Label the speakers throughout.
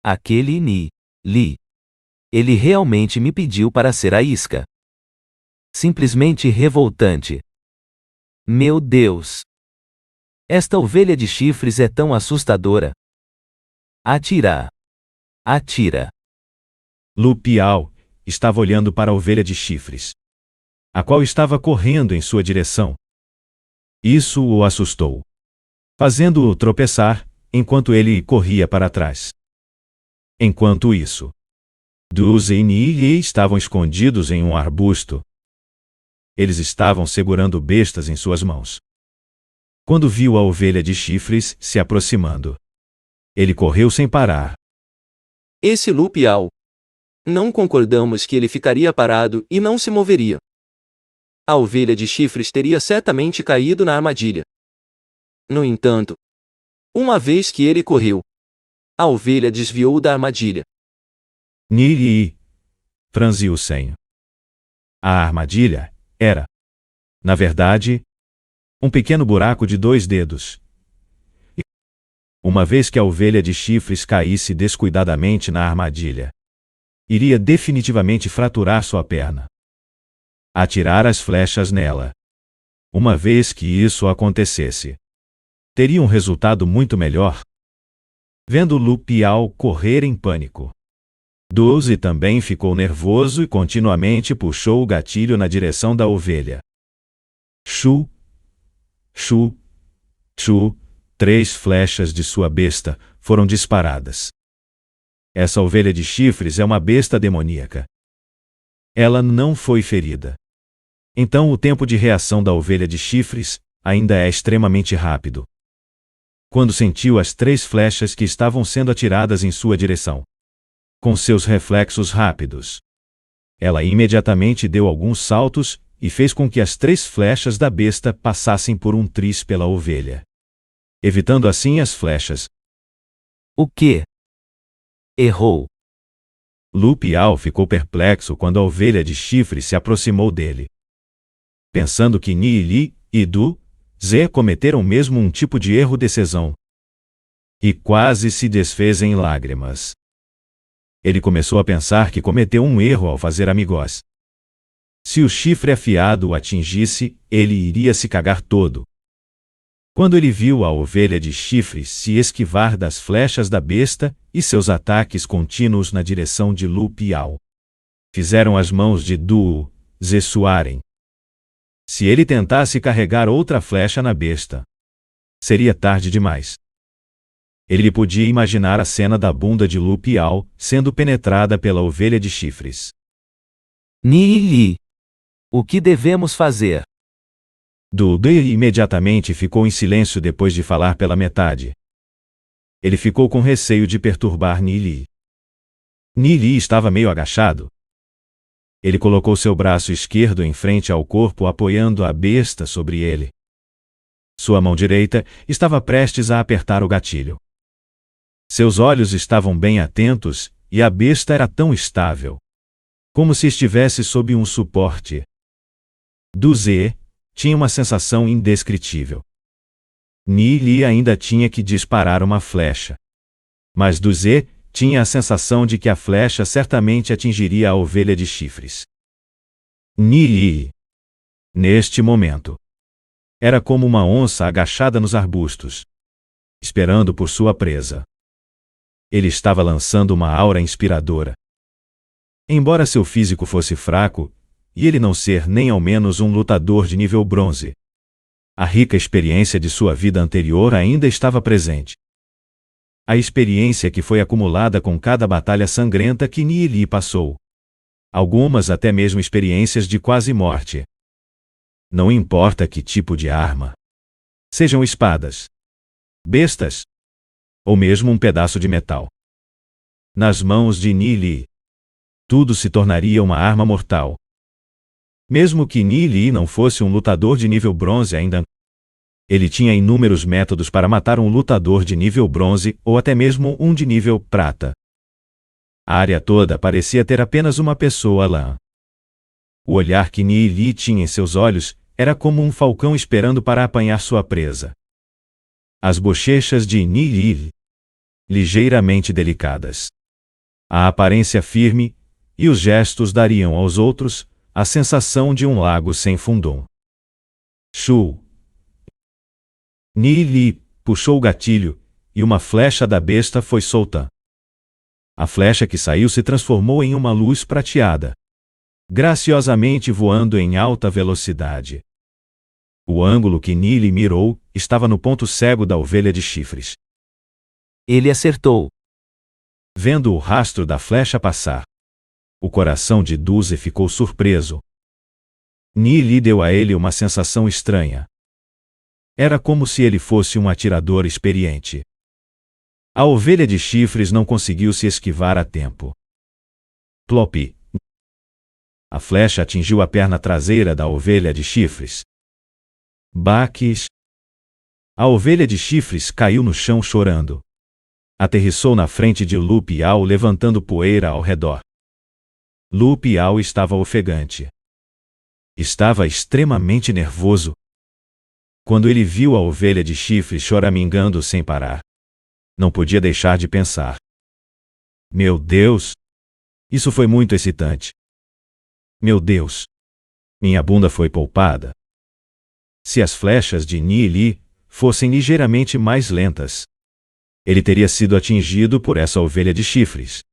Speaker 1: Aquele Li. Ele realmente me pediu para ser a isca. Simplesmente revoltante. Meu Deus! Esta ovelha de chifres é tão assustadora. Atira! Atira!
Speaker 2: Lu Piao estava olhando para a ovelha de chifres, a qual estava correndo em sua direção. Isso o assustou, fazendo-o tropeçar enquanto ele corria para trás. Enquanto isso, Du e Ni estavam escondidos em um arbusto. Eles estavam segurando bestas em suas mãos. Quando viu a ovelha de chifres se aproximando, ele correu sem parar.
Speaker 3: Esse Lu Piao. Não concordamos que ele ficaria parado e não se moveria. A ovelha de chifres teria certamente caído na armadilha. No entanto, uma vez que ele correu, a ovelha desviou da armadilha.
Speaker 2: Ni franziu o senho. A armadilha era, na verdade, um pequeno buraco de 2 dedos. E, uma vez que a ovelha de chifres caísse descuidadamente na armadilha, iria definitivamente fraturar sua perna. Atirar as flechas nela. Uma vez que isso acontecesse, teria um resultado muito melhor. Vendo Lu Piao correr em pânico, Du também ficou nervoso e continuamente puxou o gatilho na direção da ovelha. Chu, chu, chu, 3 flechas de sua besta foram disparadas. Essa ovelha de chifres é uma besta demoníaca. Ela não foi ferida. Então o tempo de reação da ovelha de chifres ainda é extremamente rápido. Quando sentiu as 3 flechas que estavam sendo atiradas em sua direção, com seus reflexos rápidos, ela imediatamente deu alguns saltos e fez com que as 3 flechas da besta passassem por um triz pela ovelha, evitando assim as flechas.
Speaker 1: O quê? Errou.
Speaker 2: Lu Piao ficou perplexo quando a ovelha de chifre se aproximou dele. Pensando que Ni Li e Du Ze cometeram mesmo um tipo de erro de decisão. E quase se desfez em lágrimas. Ele começou a pensar que cometeu um erro ao fazer amigos. Se o chifre afiado o atingisse, ele iria se cagar todo. Quando ele viu a ovelha de chifres se esquivar das flechas da besta e seus ataques contínuos na direção de Lu Piao, fizeram as mãos de Du Ze suarem. Se ele tentasse carregar outra flecha na besta, seria tarde demais. Ele podia imaginar a cena da bunda de Lu Piao sendo penetrada pela ovelha de chifres.
Speaker 1: Ni Li. O que devemos fazer?
Speaker 2: Du imediatamente ficou em silêncio depois de falar pela metade. Ele ficou com receio de perturbar Ni Li. Ni Li estava meio agachado. Ele colocou seu braço esquerdo em frente ao corpo, apoiando a besta sobre ele. Sua mão direita estava prestes a apertar o gatilho. Seus olhos estavam bem atentos e a besta era tão estável, como se estivesse sob um suporte. Du Ze tinha uma sensação indescritível. Ni Li ainda tinha que disparar uma flecha. Mas Du Ze tinha a sensação de que a flecha certamente atingiria a ovelha de chifres. Ni Li, neste momento, era como uma onça agachada nos arbustos, esperando por sua presa. Ele estava lançando uma aura inspiradora. Embora seu físico fosse fraco, e ele não ser nem ao menos um lutador de nível bronze, a rica experiência de sua vida anterior ainda estava presente. A experiência que foi acumulada com cada batalha sangrenta que Ni Li passou. Algumas até mesmo experiências de quase morte. Não importa que tipo de arma. Sejam espadas, bestas, ou mesmo um pedaço de metal. Nas mãos de Ni Li, tudo se tornaria uma arma mortal. Mesmo que Ni Li não fosse um lutador de nível bronze ainda, ele tinha inúmeros métodos para matar um lutador de nível bronze ou até mesmo um de nível prata. A área toda parecia ter apenas uma pessoa lá. O olhar que Ni Li tinha em seus olhos era como um falcão esperando para apanhar sua presa. As bochechas de Ni Li ligeiramente delicadas. A aparência firme e os gestos dariam aos outros a sensação de um lago sem fundo. Shu. Ni Li puxou o gatilho e uma flecha da besta foi solta. A flecha que saiu se transformou em uma luz prateada, graciosamente voando em alta velocidade. O ângulo que Ni Li mirou estava no ponto cego da ovelha de chifres.
Speaker 1: Ele acertou.
Speaker 2: Vendo o rastro da flecha passar, o coração de Duze ficou surpreso. Ni Li deu a ele uma sensação estranha. Era como se ele fosse um atirador experiente. A ovelha de chifres não conseguiu se esquivar a tempo. Plop! A flecha atingiu a perna traseira da ovelha de chifres. Baques! A ovelha de chifres caiu no chão chorando. Aterrissou na frente de Lu Piao levantando poeira ao redor. Lu Piao estava ofegante. Estava extremamente nervoso. Quando ele viu a ovelha de chifres choramingando sem parar, não podia deixar de pensar. Meu Deus! Isso foi muito excitante. Meu Deus! Minha bunda foi poupada. Se as flechas de Ni Li fossem ligeiramente mais lentas, ele teria sido atingido por essa ovelha de chifres.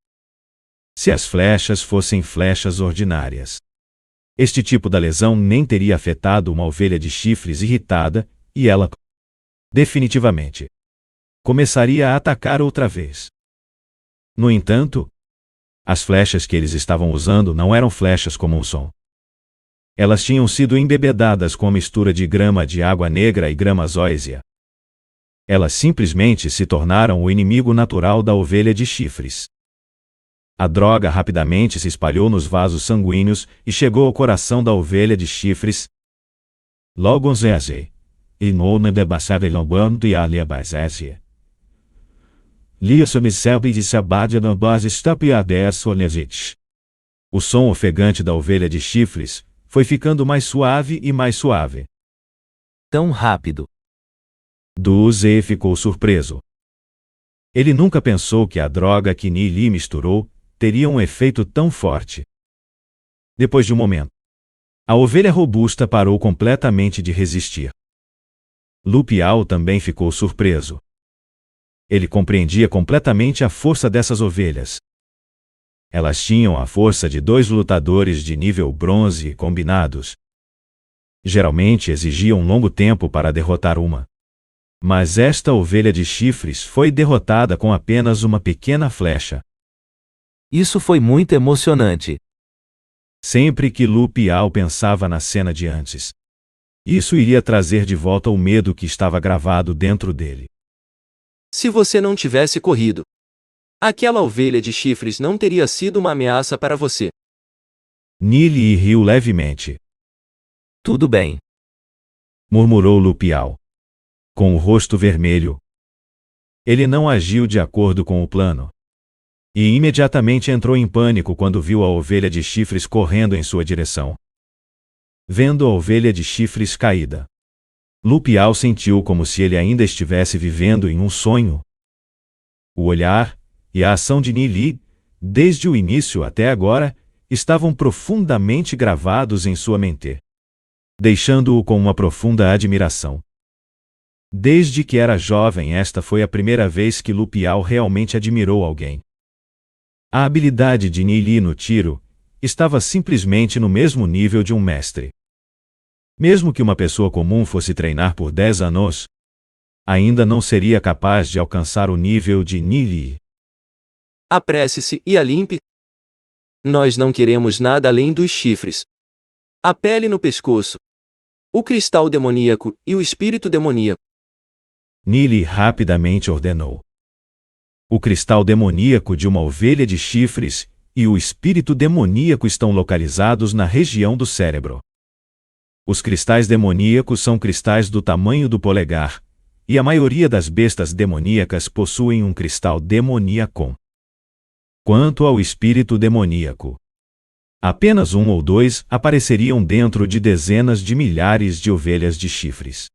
Speaker 2: Se as flechas fossem flechas ordinárias, este tipo de lesão nem teria afetado uma ovelha de chifres irritada e ela, definitivamente, começaria a atacar outra vez. No entanto, as flechas que eles estavam usando não eram flechas como um som. Elas tinham sido embebedadas com a mistura de grama de água negra e grama zóisia. Elas simplesmente se tornaram o inimigo natural da ovelha de chifres. A droga rapidamente se espalhou nos vasos sanguíneos e chegou ao coração da ovelha de chifres. Logo zeze, e no debassada lombando e alia bazese. Lia subselbe de sabade na base stapiades onezit. O som ofegante da ovelha de chifres foi ficando mais suave e mais suave.
Speaker 1: Tão rápido.
Speaker 2: Duze ficou surpreso. Ele nunca pensou que a droga que Ni Li misturou teria um efeito tão forte. Depois de um momento, a ovelha robusta parou completamente de resistir. Lu Piao também ficou surpreso. Ele compreendia completamente a força dessas ovelhas. Elas tinham a força de 2 lutadores de nível bronze combinados. Geralmente exigiam um longo tempo para derrotar uma. Mas esta ovelha de chifres foi derrotada com apenas uma pequena flecha.
Speaker 1: Isso foi muito emocionante.
Speaker 2: Sempre que Lu Piao pensava na cena de antes, isso iria trazer de volta o medo que estava gravado dentro dele.
Speaker 3: Se você não tivesse corrido, aquela ovelha de chifres não teria sido uma ameaça para você.
Speaker 2: Ni Li riu levemente.
Speaker 1: Tudo bem.
Speaker 2: Murmurou Lu Piao, com o rosto vermelho. Ele não agiu de acordo com o plano. E imediatamente entrou em pânico quando viu a ovelha de chifres correndo em sua direção. Vendo a ovelha de chifres caída, Lu Piao sentiu como se ele ainda estivesse vivendo em um sonho. O olhar e a ação de Ni Li, desde o início até agora, estavam profundamente gravados em sua mente, deixando-o com uma profunda admiração. Desde que era jovem, esta foi a primeira vez que Lu Piao realmente admirou alguém. A habilidade de Ni Li no tiro estava simplesmente no mesmo nível de um mestre. Mesmo que uma pessoa comum fosse treinar por 10 anos, ainda não seria capaz de alcançar o nível de Ni Li.
Speaker 3: Apresse-se e a limpe. Nós não queremos nada além dos chifres. A pele no pescoço, o cristal demoníaco e o espírito demoníaco.
Speaker 2: Ni Li rapidamente ordenou. O cristal demoníaco de uma ovelha de chifres e o espírito demoníaco estão localizados na região do cérebro. Os cristais demoníacos são cristais do tamanho do polegar, e a maioria das bestas demoníacas possuem um cristal demoníaco. Quanto ao espírito demoníaco, apenas 1 ou 2 apareceriam dentro de dezenas de milhares de ovelhas de chifres.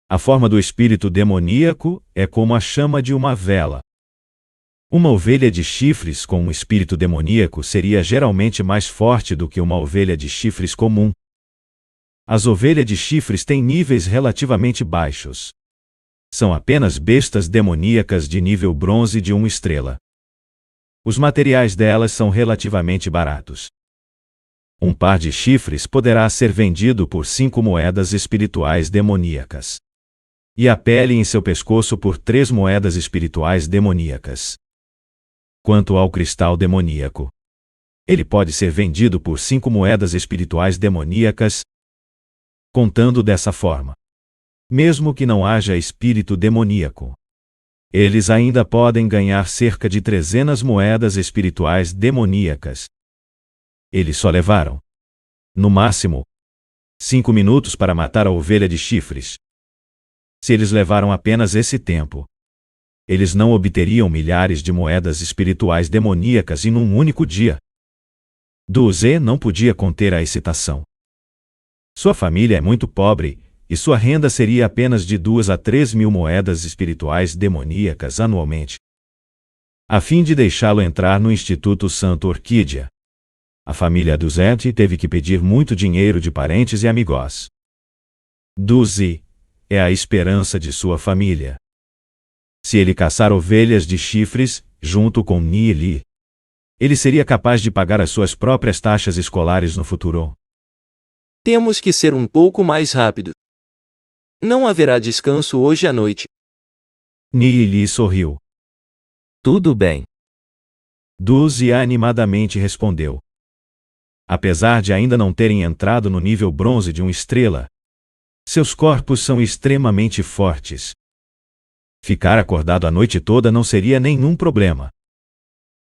Speaker 2: A forma do espírito demoníaco é como a chama de uma vela, Uma ovelha de chifres com um espírito demoníaco seria geralmente mais forte do que uma ovelha de chifres comum. As ovelhas de chifres têm níveis relativamente baixos. São apenas bestas demoníacas de nível bronze de 1 estrela. Os materiais delas são relativamente baratos. Um par de chifres poderá ser vendido por 5 moedas espirituais demoníacas. E a pele em seu pescoço por 3 moedas espirituais demoníacas. Quanto ao cristal demoníaco, ele pode ser vendido por 5 moedas espirituais demoníacas, contando dessa forma. Mesmo que não haja espírito demoníaco, eles ainda podem ganhar cerca de 300 moedas espirituais demoníacas. Eles só levaram, no máximo, 5 minutos para matar a ovelha de chifres. Se eles levaram apenas esse tempo, eles não obteriam milhares de moedas espirituais demoníacas em um único dia. Duze não podia conter a excitação. Sua família é muito pobre, e sua renda seria apenas de 2 a 3 mil moedas espirituais demoníacas anualmente. A fim de deixá-lo entrar no Instituto Santa Orquídea, a família Duze teve que pedir muito dinheiro de parentes e amigos. Duze é a esperança de sua família. Se ele caçar ovelhas de chifres, junto com Nili, ele seria capaz de pagar as suas próprias taxas escolares no futuro.
Speaker 3: Temos que ser um pouco mais rápido. Não haverá descanso hoje à noite.
Speaker 2: Nili sorriu.
Speaker 1: Tudo bem.
Speaker 2: Duze animadamente respondeu. Apesar de ainda não terem entrado no nível bronze de 1 estrela, seus corpos são extremamente fortes. Ficar acordado a noite toda não seria nenhum problema.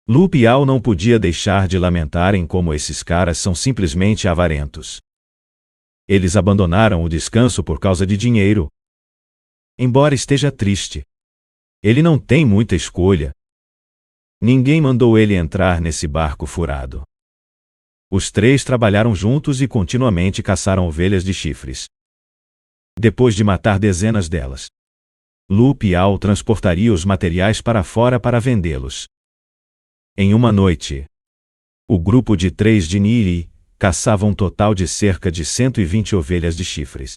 Speaker 2: Lu Piao não podia deixar de lamentar em como esses caras são simplesmente avarentos. Eles abandonaram o descanso por causa de dinheiro. Embora esteja triste, ele não tem muita escolha. Ninguém mandou ele entrar nesse barco furado. Os 3 trabalharam juntos e continuamente caçaram ovelhas de chifres. Depois de matar dezenas delas, Lu Piao transportaria os materiais para fora para vendê-los. Em uma noite, o grupo de 3 de Nili caçava um total de cerca de 120 ovelhas de chifres,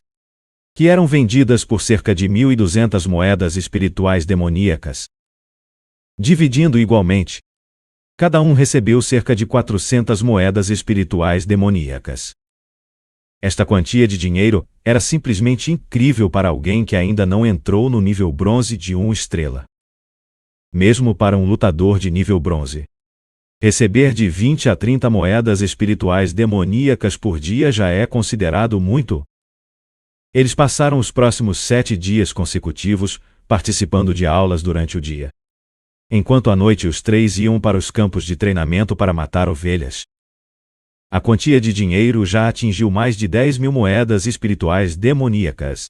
Speaker 2: que eram vendidas por cerca de 1.200 moedas espirituais demoníacas. Dividindo igualmente, cada um recebeu cerca de 400 moedas espirituais demoníacas. Esta quantia de dinheiro era simplesmente incrível para alguém que ainda não entrou no nível bronze de 1 estrela. Mesmo para um lutador de nível bronze, receber de 20 a 30 moedas espirituais demoníacas por dia já é considerado muito. Eles passaram os próximos 7 dias consecutivos participando de aulas durante o dia, enquanto à noite os 3 iam para os campos de treinamento para matar ovelhas. A quantia de dinheiro já atingiu mais de 10 mil moedas espirituais demoníacas,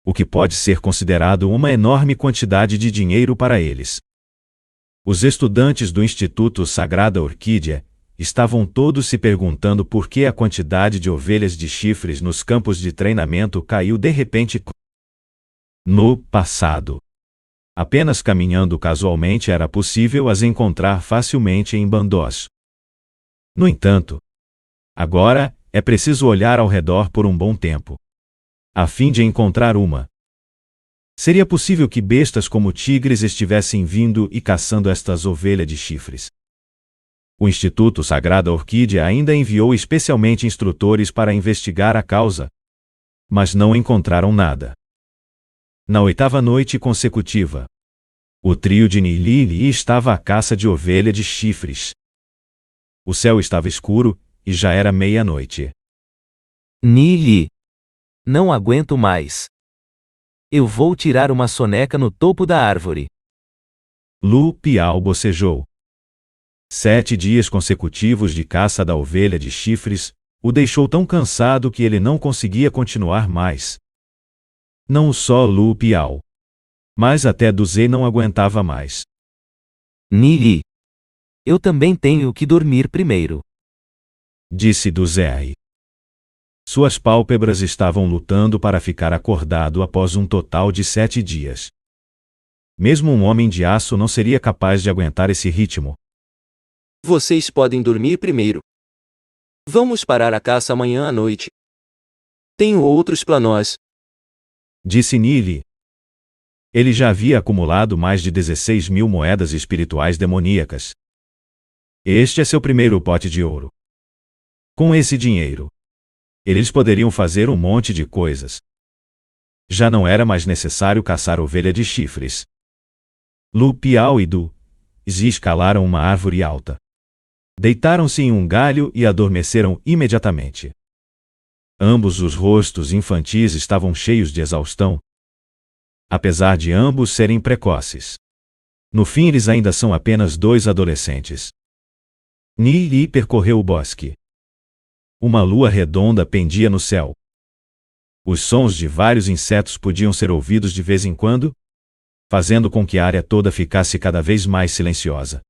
Speaker 2: o que pode ser considerado uma enorme quantidade de dinheiro para eles. Os estudantes do Instituto Sagrada Orquídea estavam todos se perguntando por que a quantidade de ovelhas de chifres nos campos de treinamento caiu de repente. No passado, apenas caminhando casualmente era possível as encontrar facilmente em bandós. No entanto, agora, é preciso olhar ao redor por um bom tempo, a fim de encontrar uma. Seria possível que bestas como tigres estivessem vindo e caçando estas ovelhas de chifres. O Instituto Sagrada Orquídea ainda enviou especialmente instrutores para investigar a causa, mas não encontraram nada. Na 8ª noite consecutiva, o trio de Nili estava à caça de ovelha de chifres. O céu estava escuro, e já era meia-noite.
Speaker 1: Nili. Não aguento mais. Eu vou tirar uma soneca no topo da árvore.
Speaker 2: Lu Piao bocejou. 7 dias consecutivos de caça da ovelha de chifres o deixou tão cansado que ele não conseguia continuar mais. Não só Lu Piao, mas até Duze não aguentava mais.
Speaker 1: Nili. Eu também tenho que dormir primeiro,
Speaker 2: disse Duze. Suas pálpebras estavam lutando para ficar acordado após um total de 7 dias. Mesmo um homem de aço não seria capaz de aguentar esse ritmo.
Speaker 3: Vocês podem dormir primeiro. Vamos parar a caça amanhã à noite. Tenho outros planos.
Speaker 2: Disse Nili. Ele já havia acumulado mais de 16.000 moedas espirituais demoníacas. Este é seu primeiro pote de ouro. Com esse dinheiro, eles poderiam fazer um monte de coisas. Já não era mais necessário caçar ovelha de chifres. Lu Piao e Du Zi escalaram uma árvore alta. Deitaram-se em um galho e adormeceram imediatamente. Ambos os rostos infantis estavam cheios de exaustão, apesar de ambos serem precoces. No fim, eles ainda são apenas 2 adolescentes. Nili percorreu o bosque. Uma lua redonda pendia no céu. Os sons de vários insetos podiam ser ouvidos de vez em quando, fazendo com que a área toda ficasse cada vez mais silenciosa.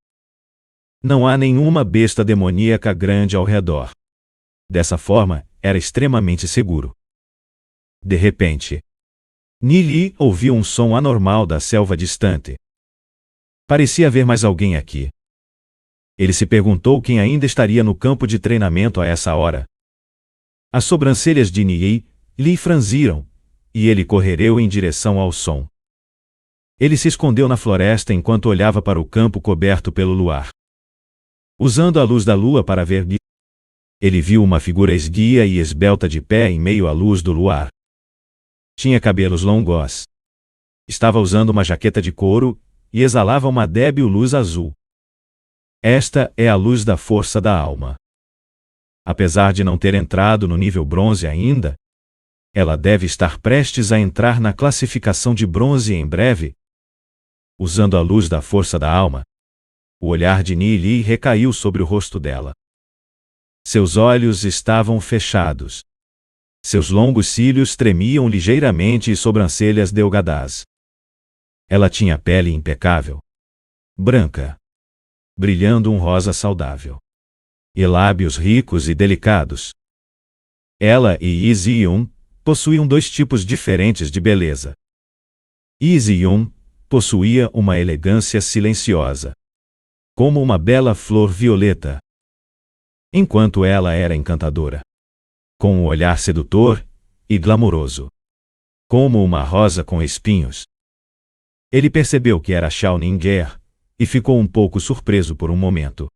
Speaker 2: Não há nenhuma besta demoníaca grande ao redor. Dessa forma, era extremamente seguro. De repente, Nili ouviu um som anormal da selva distante. Parecia haver mais alguém aqui. Ele se perguntou quem ainda estaria no campo de treinamento a essa hora. As sobrancelhas de Nili lhe franziram, e ele correu em direção ao som. Ele se escondeu na floresta enquanto olhava para o campo coberto pelo luar. Usando a luz da lua para ver, ele viu uma figura esguia e esbelta de pé em meio à luz do luar. Tinha cabelos longos. Estava usando uma jaqueta de couro e exalava uma débil luz azul. Esta é a luz da força da alma. Apesar de não ter entrado no nível bronze ainda, ela deve estar prestes a entrar na classificação de bronze em breve. Usando a luz da força da alma, o olhar de Nili recaiu sobre o rosto dela. Seus olhos estavam fechados. Seus longos cílios tremiam ligeiramente e sobrancelhas delgadas. Ela tinha pele impecável, branca, brilhando um rosa saudável, e lábios ricos e delicados. Ela e Izi-Yun possuíam 2 tipos diferentes de beleza. Izi-Yun possuía uma elegância silenciosa, como uma bela flor violeta, enquanto ela era encantadora, com um olhar sedutor e glamouroso, como uma rosa com espinhos. Ele percebeu que era Xiao Ninger e ficou um pouco surpreso por um momento.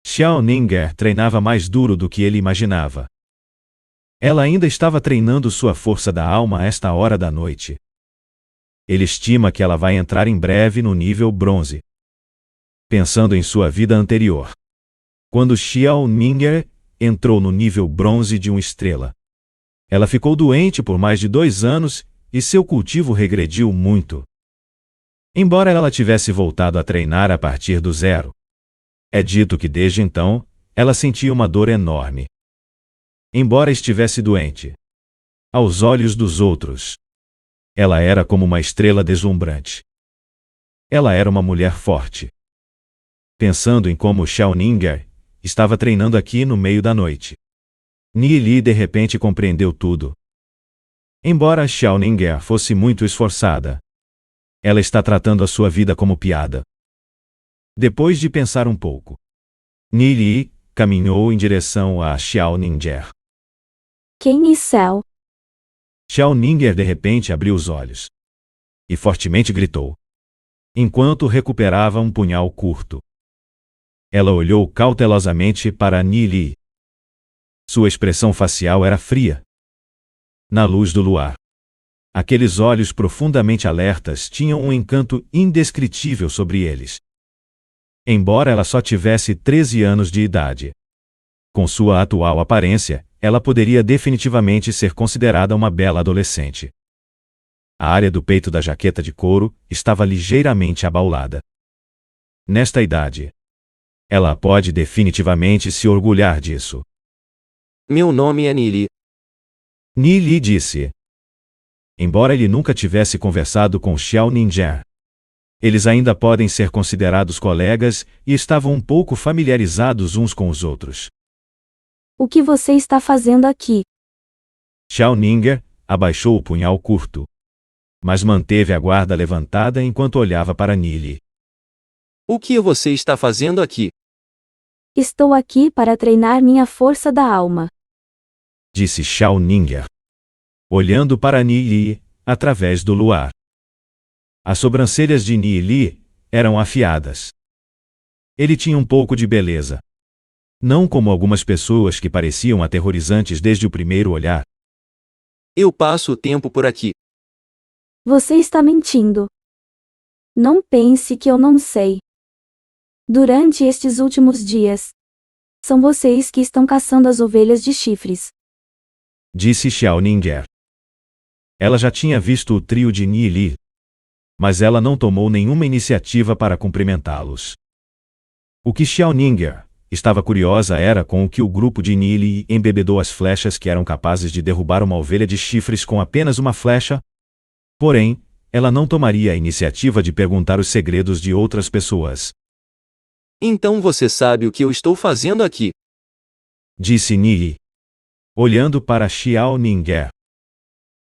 Speaker 2: Xiao Ninger treinava mais duro do que ele imaginava. Ela ainda estava treinando sua força da alma a esta hora da noite. Ele estima que ela vai entrar em breve no nível bronze. Pensando em sua vida anterior, quando Xiao Ninger entrou no nível bronze de uma estrela, ela ficou doente por mais de 2 anos e seu cultivo regrediu muito. Embora ela tivesse voltado a treinar a partir do zero, é dito que desde então, ela sentia uma dor enorme. Embora estivesse doente, aos olhos dos outros, ela era como uma estrela deslumbrante. Ela era uma mulher forte. Pensando em como Xiao Ninger estava treinando aqui no meio da noite, Nili de repente compreendeu tudo. Embora Xiao Ninger fosse muito esforçada, ela está tratando a sua vida como piada. Depois de pensar um pouco, Nili caminhou em direção a Xiao Ninger.
Speaker 4: Quem é Céu?
Speaker 2: Xiao Ninger de repente abriu os olhos e fortemente gritou, enquanto recuperava um punhal curto. Ela olhou cautelosamente para Nili. Sua expressão facial era fria. Na luz do luar, aqueles olhos profundamente alertas tinham um encanto indescritível sobre eles. Embora ela só tivesse 13 anos de idade, com sua atual aparência, ela poderia definitivamente ser considerada uma bela adolescente. A área do peito da jaqueta de couro estava ligeiramente abaulada. Nesta idade, ela pode definitivamente se orgulhar disso.
Speaker 3: Meu nome é Nili.
Speaker 2: Nili disse. Embora ele nunca tivesse conversado com Xiao Ninger, eles ainda podem ser considerados colegas e estavam um pouco familiarizados uns com os outros.
Speaker 4: O que você está fazendo aqui?
Speaker 2: Xiao Ninger abaixou o punhal curto. mas manteve a guarda levantada enquanto olhava para Nili.
Speaker 3: O que você está fazendo aqui?
Speaker 4: Estou aqui para treinar minha força da alma.
Speaker 2: Disse Xiao Ninger, olhando para Nili através do luar. As sobrancelhas de Nili eram afiadas. Ele tinha um pouco de beleza. Não como algumas pessoas que pareciam aterrorizantes desde o primeiro olhar.
Speaker 3: Eu passo o tempo por aqui.
Speaker 4: Você está mentindo. Não pense que eu não sei. Durante estes últimos dias, são vocês que estão caçando as ovelhas de chifres.
Speaker 2: Disse Xiao Ninger. Ela já tinha visto o trio de Nili, mas ela não tomou nenhuma iniciativa para cumprimentá-los. O que Xiao Ninger estava curiosa era com o que o grupo de Nili embebedou as flechas que eram capazes de derrubar uma ovelha de chifres com apenas uma flecha. Porém, ela não tomaria a iniciativa de perguntar os segredos de outras pessoas.
Speaker 3: Então você sabe o que eu estou fazendo aqui.
Speaker 2: Disse Nili, olhando para Xiao Ninger.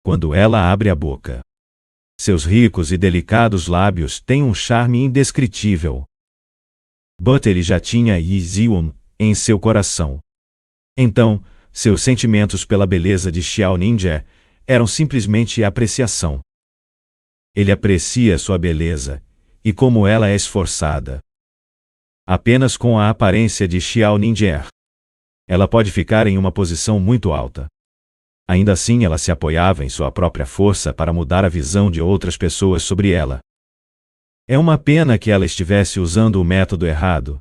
Speaker 2: Quando ela abre a boca, seus ricos e delicados lábios têm um charme indescritível. But ele já tinha Yi Zion em seu coração. Então, seus sentimentos pela beleza de Xiao Ninger eram simplesmente apreciação. Ele aprecia sua beleza, e como ela é esforçada. Apenas com a aparência de Xiao Ninger, ela pode ficar em uma posição muito alta. Ainda assim, ela se apoiava em sua própria força para mudar a visão de outras pessoas sobre ela. É uma pena que ela estivesse usando o método errado,